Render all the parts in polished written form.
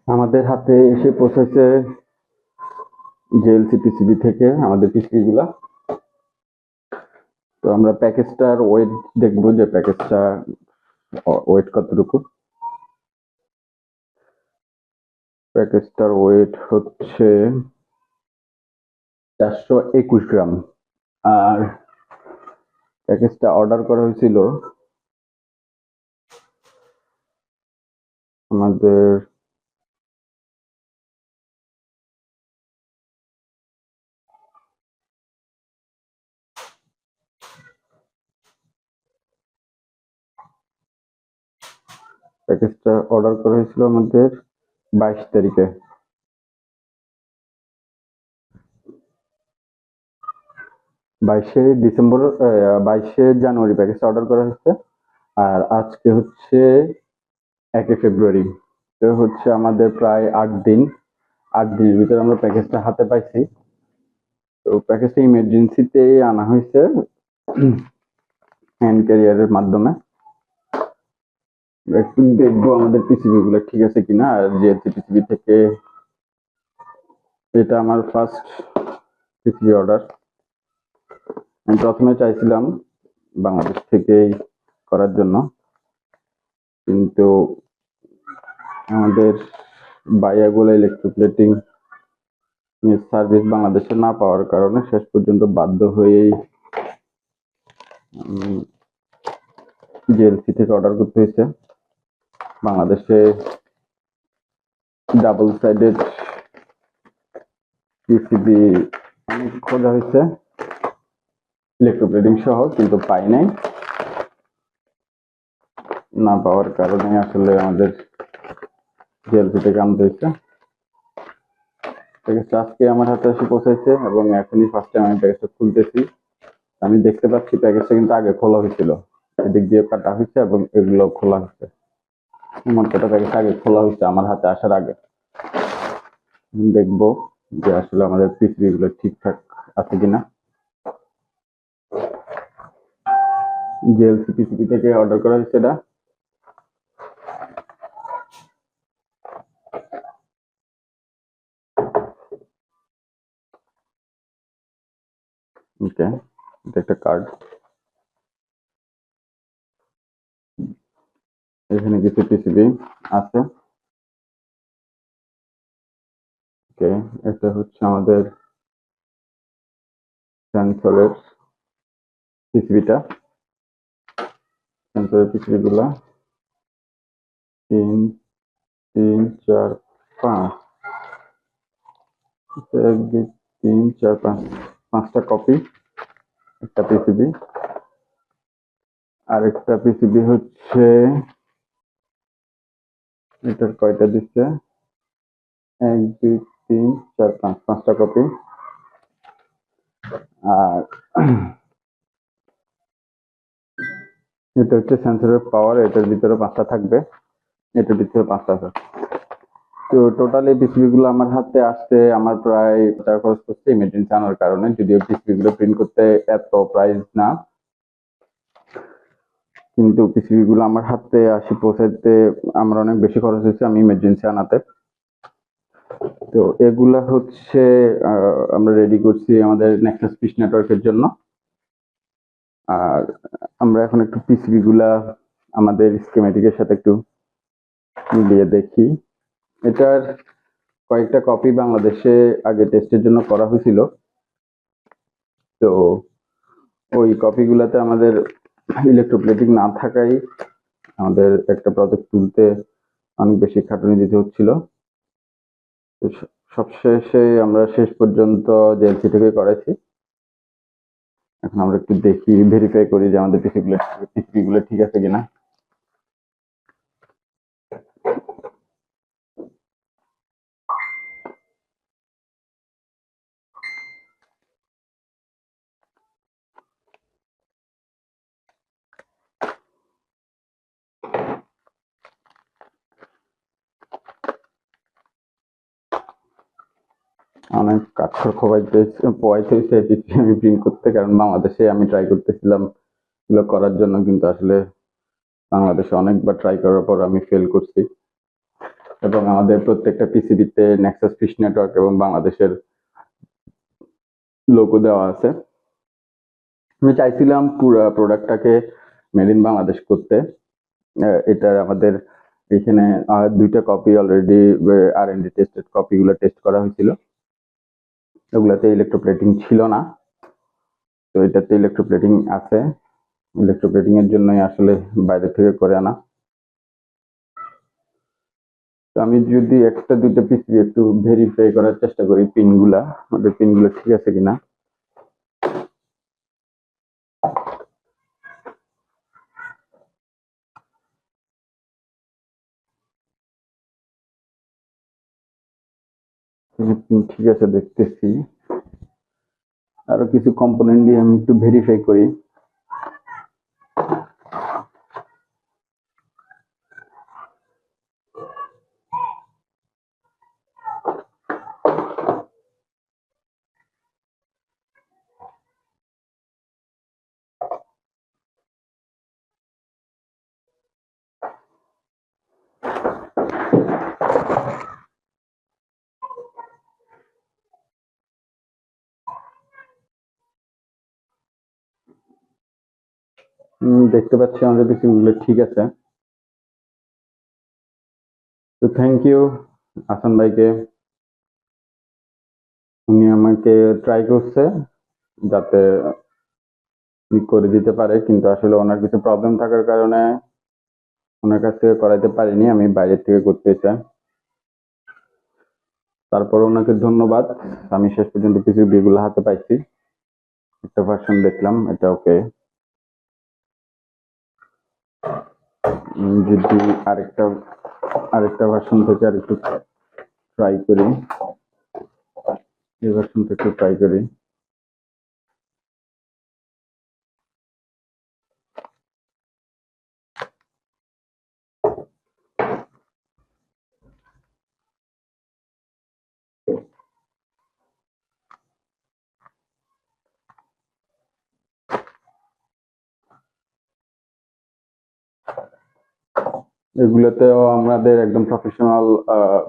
আমাদের হাতে এসে পৌঁছেছে জেএলসি পিসিবি থেকে আমাদের পিসিবি গুলা। তো আমরা প্যাকেজটার ওয়েট দেখবো যে প্যাকেজটা ওয়েট কতটুকু। প্যাকেজটার ওয়েট হচ্ছে 421 গ্রাম। আর প্যাকেজটা অর্ডার করা হয়েছিল আমাদের প্যাকেজটা অর্ডার করা হয়েছিল আমাদের 22 তারিখে। 22শে ডিসেম্বর, 22শে জানুয়ারি প্যাকেজটা অর্ডার করা হচ্ছে। আর আজকে হচ্ছে 1 ফেব্রুয়ারি। তো হচ্ছে আমাদের প্রায় 8 দিন। 8 দিনের ভিতরে আমরা প্যাকেজটা হাতে পাইছি। তো প্যাকেজটা ইমার্জেন্সিতে আনা হয়েছে হ্যান্ড ক্যারিয়ারের মাধ্যমে। একটু দেখবো আমাদের পিসিবি গুলো ঠিক আছে কিনা। আর জিএলসি পিসিবি থেকে এটা আমার ফার্স্ট পিসিবি অর্ডার। আমি প্রথমে চাইছিলাম বাংলাদেশ থেকেই করার জন্য, কিন্তু আমাদের বাইয়াগুলো ইলেকট্রোপ্লেটিং সার্ভিস বাংলাদেশে না পাওয়ার কারণে শেষ পর্যন্ত বাধ্য হয়েই জিএলসি থেকে অর্ডার করতে হয়েছে। বাংলাদেশে ডাবল সাইডেড পিসিবি অনেক খোঁজা হয়েছে ইলেকট্রোপ্লেটিং সহ, কিন্তু পাই নাই। না পাওয়ার কারণে আসলে আমাদের জিএলসি থেকে আনতে হয়েছে। প্যাকেজটা আজকে আমার হাতে এসে পৌঁছাইছে এবং এখনই ফার্স্ট টাইম আমি প্যাকেজটা খুলতেছি। আমি দেখতে পাচ্ছি প্যাকেজটা কিন্তু আগে খোলা হয়েছিল, এদিক দিয়ে কাটা হয়েছে এবং এগুলো খোলা হচ্ছে। আমার কটা প্যাকেজ আগে খোলা হয়েছে আমার হাতে আসার আগে। দেখবো যে আসলে আমাদের পিসিবি গুলো ঠিকঠাক আছে কিনা। জিএলসি পিসিবি থেকে অর্ডার করা হয়েছে এটা। ওকে, এটা একটা কার্ড। এখানে কিছু পিসিবি আছে। ওকে, এটা হচ্ছে আমাদের সেন্সরের পিসিবিটা। সেন্সরের পিসিবি গুলা 3, 3, 4, 5, 1, 2, 3, 4, 5, 5টা কপি একটা পিসিবি। আরেকটা পিসিবি হচ্ছে এটার কয়টা দিচ্ছে, 1, 2, 3, 4, 5, 5টা কপি। আর এটা হচ্ছে সেন্সরের পাওয়ার, এটার ভিতরে 5টা থাকবে, এটার ভিতরে 5টা আছে। তো টোটাল এই পিসিবি গুলো আমার হাতে আসতে আমার প্রায় টাকা খরচ করছে ইমার্জেন্সি আনার কারণে, যদিও পিসিবি গুলো প্রিন্ট করতে এত প্রাইস না, কিন্তু পিসিবি গুলো আমার হাতে পৌঁছাইতে আমার অনেক বেশি খরচ হয়েছে আমি ইমার্জেন্সি আনাতে। তো এগুলা হচ্ছে আমরা রেডি করছি আমাদের নেক্সাস পিস নেটওয়ার্কের জন্য। আর আমরা এখন একটু পিসিবি গুলা আমাদের স্কিমেটিকের সাথে একটু মিলিয়ে দেখি। এটার কয়েকটা কপি বাংলাদেশে আগে টেস্টের জন্য করা হয়েছিল। তো ওই কপিগুলাতে আমাদের ইলেকট্রোপ্লেটিং না থাকায় আমাদের একটা প্রজেক্ট তুলতে অনেক বেশি খাটুনি দিতে হচ্ছিল। তো সবশেষে আমরা শেষ পর্যন্ত জেএলসি থেকে করেছি। এখন আমরা একটু দেখি, ভেরিফাই করি যে আমাদের পিসিবি গুলো ঠিক আছে কিনা। অনেক কাঠখড় পোয়াইতে হয়েছে পিসিবি আমি প্রিন্ট করতে, কারণ বাংলাদেশে আমি ট্রাই করতেছিলাম এগুলো করার জন্য, কিন্তু আসলে বাংলাদেশে অনেকবার ট্রাই করার পর আমি ফেল করছি। এবং আমাদের প্রত্যেকটা পিসিবিতে নেক্সাস ফিশ নেটওয়ার্ক এবং বাংলাদেশের লোগো দেওয়া আছে। আমি চাইছিলাম পুরো প্রোডাক্টটাকে মেড ইন বাংলাদেশ করতে। এটার আমাদের এখানে 2টা কপি অলরেডি R&D টেস্টেড কপিগুলো টেস্ট করা হয়েছিল, ওগুলাতে ইলেকট্রোপ্লেটিং ছিল না, তো এটাতে ইলেকট্রোপ্লেটিং আছে। ইলেকট্রোপ্লেটিং এর জন্যই আসলে বাইরে থেকে করে আনা। তো আমি যদি একটা দুইটা পিসিবি একটু ভেরিফাই করার চেষ্টা করি পিনগুলা, আমাদের পিনগুলো ঠিক আছে কিনা। পিন ঠিক আছে দেখতেছি, আরো কিছু কম্পোনেন্ট দিয়ে আমি একটু ভেরিফাই করি। দেখতে পাচ্ছি আমাদের পিসিগুলো ঠিক আছে। তো থ্যাংক ইউ আসান ভাইকে, উনি আমাকে ট্রাই করছে যাতে করে দিতে পারে, কিন্তু আসলে ওনার কিছু প্রবলেম থাকার কারণে ওনার কাছ থেকে করাইতে পারিনি, আমি বাইরের থেকে করতে চাই। তারপর ওনাকে ধন্যবাদ, আমি শেষ পর্যন্ত পিসিবি গুলো হাতে পাইছি। একটা ভার্সন দেখলাম, এটা ওকে। যদি আরেকটা ভার্সন থেকে আরেকটু ট্রাই করি, এই ভার্সন থেকে ট্রাই করি। এগুলোতেও আমাদের একদম প্রফেশনাল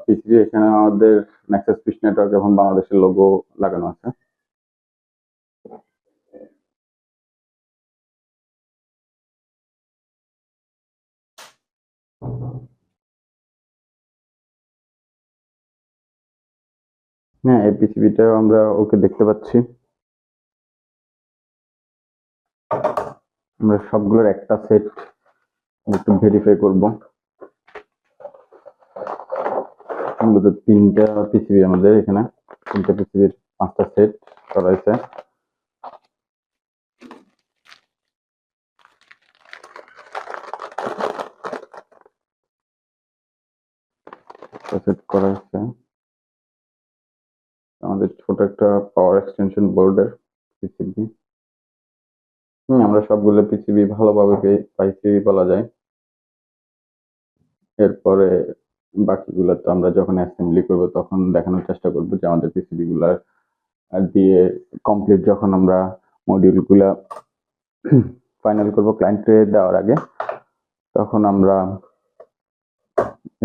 পিসিবি, এখানে আমাদের নেক্সাস ফিশ নেটওয়ার্ক এবং বাংলাদেশের লোগো লাগানো আছে। হ্যাঁ, এই পিসিবিটাও আমরা ওকে দেখতে পাচ্ছি। আমরা সবগুলোর একটা সেট একটু ভেরিফাই করবো। মূলত 3টা পিসিবি আমাদের এখানে, 3টা পিসিবির 5টা সেট করা হয়েছে। সেট করা হয়েছে আমাদের ছোট একটা পাওয়ার এক্সটেনশন বোর্ডের পিসিবি। আমরা সবগুলো পিসিবি ভালোভাবে পাইছি বলা যায়। এরপরে বাকিগুলো তো আমরা যখন অ্যাসেম্বলি করব তখন দেখানোর চেষ্টা করব যে আমাদের পিসিবি গুলার দিয়ে কমপ্লিট যখন আমরা মডিউল গুলা ফাইনাল করব ক্লায়েন্টে দেওয়ার আগে, তখন আমরা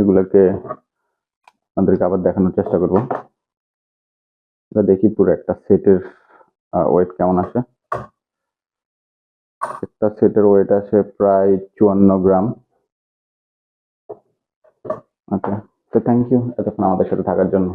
এগুলোকে আমাদেরকে আবার দেখানোর চেষ্টা করব। আমরা দেখি পুরো একটা সেটের ওয়েট কেমন আসে। একটা সেটের ওয়েট আসে প্রায় 54 গ্রাম। ওকে, তো থ্যাংক ইউ এতক্ষণ আমাদের সাথে থাকার জন্য।